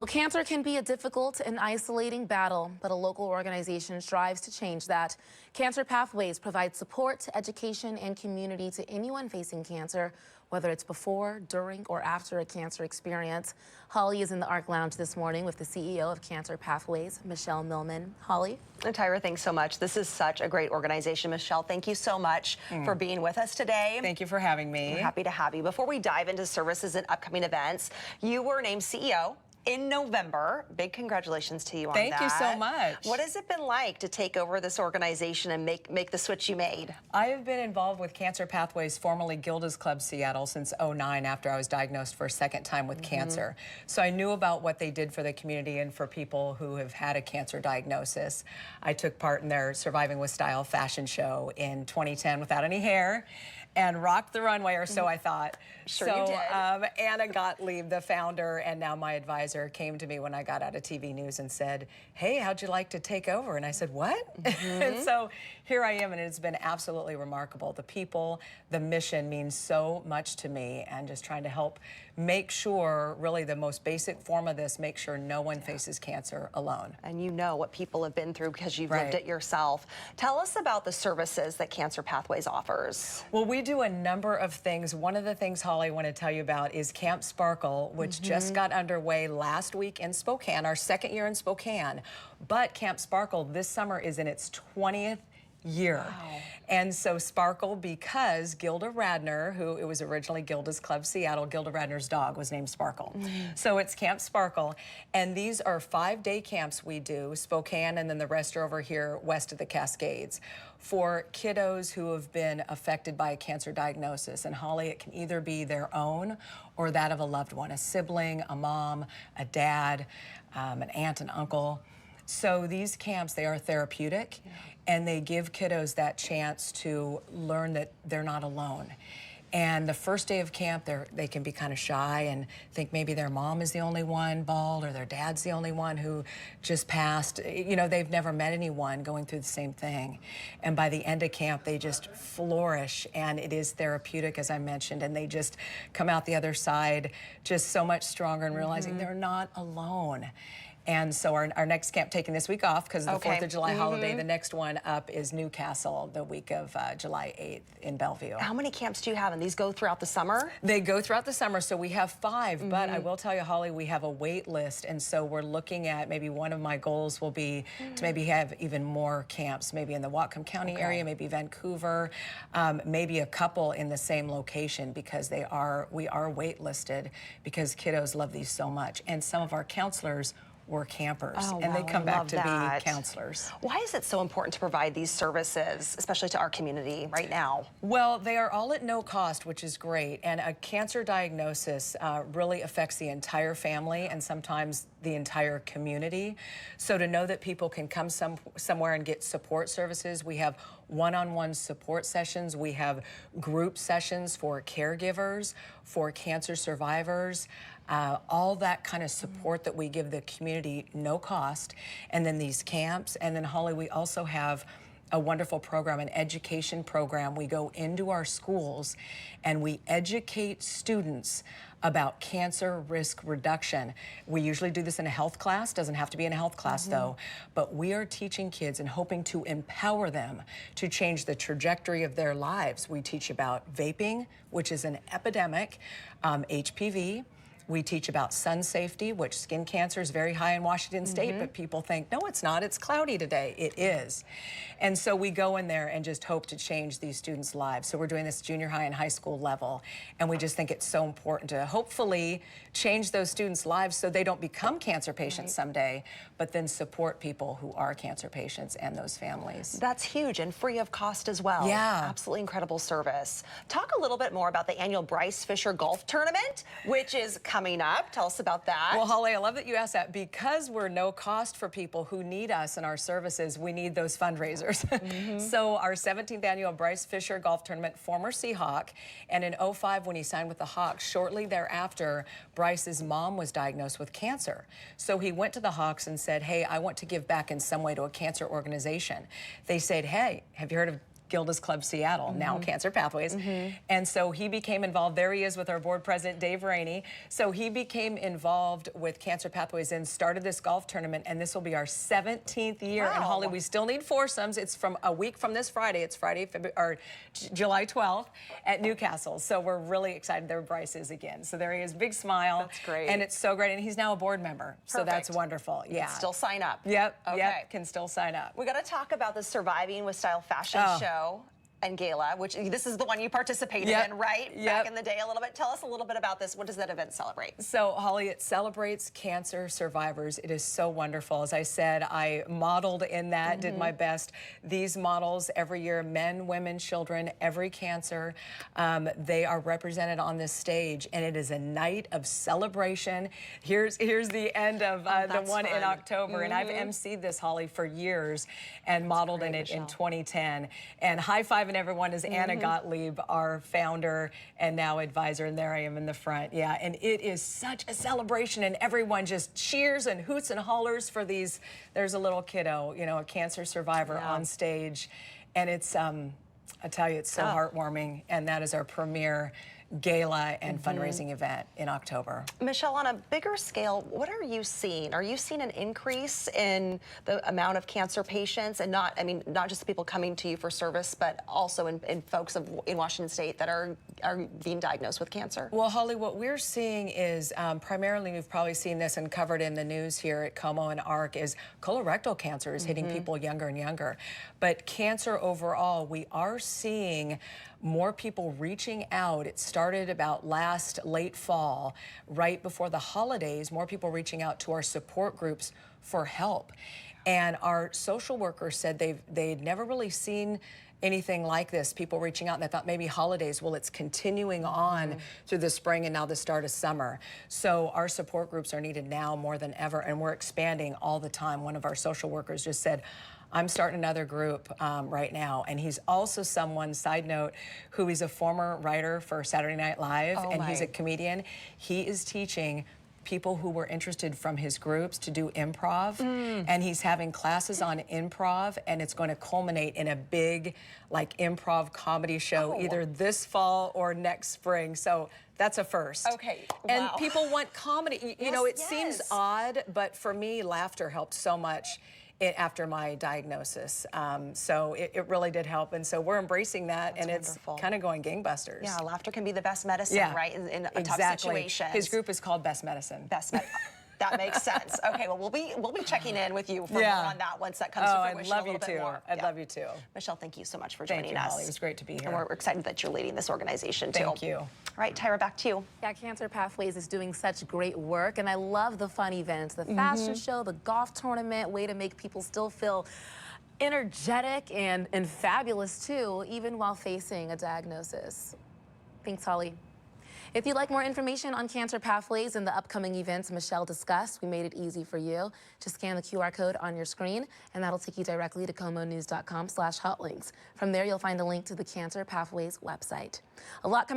Well, cancer can be a difficult and isolating battle, but a local organization strives to change that. Cancer Pathways provides support, education, and community to anyone facing cancer, whether it's before, during, or after a cancer experience. Holly is in the ARC Lounge this morning with the CEO of Cancer Pathways, Michelle Millman. Holly? Tyra, thanks so much. This is such a great organization. Michelle, thank you so much for being with us today. Thank you for having me. We're happy to have you. Before we dive into services and upcoming events, you were named CEO in November. Big congratulations to you on that. Thank you so much. What has it been like to take over this organization and make the switch you made? I have been involved with Cancer Pathways, formerly Gilda's Club Seattle, since '09 after I was diagnosed for a second time with cancer. So I knew about what they did for the community and for people who have had a cancer diagnosis. I took part in their Surviving with Style fashion show in 2010 without any hair and rocked the runway, or so I thought. Sure you did. Anna Gottlieb, the founder and now my advisor, came to me when I got out of TV news and said, "Hey, how'd you like to take over?" And I said, "What?" And so here I am, and it's been absolutely remarkable. The people, the mission means so much to me, and just trying to help make sure, really the most basic form of this, make sure no one faces cancer alone. And you know what people have been through because you've lived it yourself. Tell us about the services that Cancer Pathways offers. Well, we do a number of things. One of the things, Holly, I want to tell you about is Camp Sparkle, which just got underway last week in Spokane, our second year in Spokane. But Camp Sparkle this summer is in its 20th year. Wow. And so Sparkle, because Gilda Radner, who it was originally Gilda's Club Seattle, Gilda Radner's dog was named Sparkle. So it's Camp Sparkle. And these are 5-day camps we do, Spokane, and then the rest are over here west of the Cascades, for kiddos who have been affected by a cancer diagnosis. And Holly, it can either be their own or that of a loved one, a sibling, a mom, a dad, an aunt, an uncle. So these camps, they are therapeutic, and they give kiddos that chance to learn that they're not alone. And the first day of camp, they can be kind of shy and think maybe their mom is the only one bald or their dad's the only one who just passed. You know, they've never met anyone going through the same thing. And by the end of camp, they just flourish, and it is therapeutic, as I mentioned, and they just come out the other side just so much stronger and realizing they're not alone. And so our next camp, taking this week off because of the 4th of July holiday, the next one up is Newcastle, the week of July 8th in Bellevue. How many camps do you have, and these go throughout the summer? They go throughout the summer, so we have 5, but I will tell you, Holly, we have a wait list, and so we're looking at, maybe one of my goals will be to maybe have even more camps, maybe in the Whatcom County area, maybe Vancouver, maybe a couple in the same location, because we are waitlisted because kiddos love these so much. And some of our counselors were campers, and they come back to be counselors. Why is it so important to provide these services, especially to our community right now? Well, they are all at no cost, which is great, and a cancer diagnosis really affects the entire family and sometimes the entire community. So to know that people can come somewhere and get support services, we have one-on-one support sessions, we have group sessions for caregivers, for cancer survivors, all that kind of support that we give the community, no cost. And then these camps, and then Holly, we also have a wonderful program, an education program. We go into our schools and we educate students about cancer risk reduction. We usually do this in a health class, doesn't have to be in a health class though, but we are teaching kids and hoping to empower them to change the trajectory of their lives. We teach about vaping, which is an epidemic, HPV. We teach about sun safety, which skin cancer is very high in Washington State, but people think, no, it's not, it's cloudy today. It is. And so we go in there and just hope to change these students' lives. So we're doing this junior high and high school level, and we just think it's so important to hopefully change those students' lives so they don't become cancer patients someday, but then support people who are cancer patients and those families. That's huge, and free of cost as well. Yeah. Absolutely incredible service. Talk a little bit more about the annual Bryce Fisher Golf Tournament, which is coming up. Tell us about that. Well, Holly, I love that you asked that. Because we're no cost for people who need us and our services, we need those fundraisers. So our 17th annual Bryce Fisher Golf Tournament, former Seahawk, and in '05 when he signed with the Hawks, shortly thereafter, Bryce's mom was diagnosed with cancer. So he went to the Hawks and said, hey, I want to give back in some way to a cancer organization. They said, hey, have you heard of Gilda's Club Seattle, now Cancer Pathways. And so he became involved. There he is with our board president, Dave Rainey. So he became involved with Cancer Pathways and started this golf tournament, and this will be our 17th year. Wow. And Holly, we still need foursomes. It's from a week from this Friday. It's Friday, July 12th at Newcastle. So we're really excited. There Bryce is again. So there he is, big smile. That's great. And it's so great. And he's now a board member. So that's Perfect. wonderful. Yeah. Still sign up. Yep. Okay. Yep. Can still sign up. We got to talk about the Surviving with Style fashion show and gala, which this is the one you participated in, right? Back in the day a little bit. Tell us a little bit about this. What does that event celebrate? So, Holly, it celebrates cancer survivors. It is so wonderful. As I said, I modeled in that, did my best. These models every year, men, women, children, every cancer, they are represented on this stage, and it is a night of celebration. Here's the end of the one in October, and I've emceed this, Holly, for years and modeled in it in 2010. And high five everyone is Anna Gottlieb, our founder and now advisor, and there I am in the front. Yeah, and it is such a celebration, and everyone just cheers and hoots and hollers for these. There's a little kiddo, you know, a cancer survivor on stage, and it's I tell you, it's so heartwarming, and that is our premier gala and fundraising event in October. Michelle, on a bigger scale, what are you seeing? Are you seeing an increase in the amount of cancer patients, and not just people coming to you for service, but also in folks in Washington State that are being diagnosed with cancer? Well, Holly, what we're seeing is primarily, you've probably seen this and covered in the news here at KOMO and ARC, is colorectal cancer is hitting people younger and younger. But cancer overall, we are seeing more people reaching out. It started about late fall, right before the holidays, more people reaching out to our support groups for help. And our social workers said they'd never really seen anything like this, people reaching out, and they thought maybe holidays. Well, it's continuing on through the spring and now the start of summer. So our support groups are needed now more than ever, and we're expanding all the time. One of our social workers just said, I'm starting another group right now. And he's also someone, side note, who is a former writer for Saturday Night Live, and he's a comedian. He is teaching people who were interested from his groups to do improv, and he's having classes on improv, and it's going to culminate in a big improv comedy show either this fall or next spring. So that's a first. Okay. And people want comedy. You know, it seems odd, but for me, laughter helped so much after my diagnosis. So it really did help. And so we're embracing that, and it's kind of going gangbusters. Yeah, laughter can be the best medicine, right, in a tough situation. His group is called Best Medicine. Best Medicine. That makes sense. Okay, well, we'll be checking in with you for more on that once that comes to fruition. I'd love you too. I'd love you too. Michelle, thank you so much for joining us. Thank you, Holly. It was great to be here. And we're excited that you're leading this organization too. Thank you. All right, Tyra, back to you. Yeah, Cancer Pathways is doing such great work, and I love the fun events, the fashion show, the golf tournament, way to make people still feel energetic and fabulous too, even while facing a diagnosis. Thanks, Holly. If you'd like more information on Cancer Pathways and the upcoming events Michelle discussed, we made it easy for you. Just scan the QR code on your screen, and that'll take you directly to komonews.com/hotlinks. From there, you'll find a link to the Cancer Pathways website. A lot coming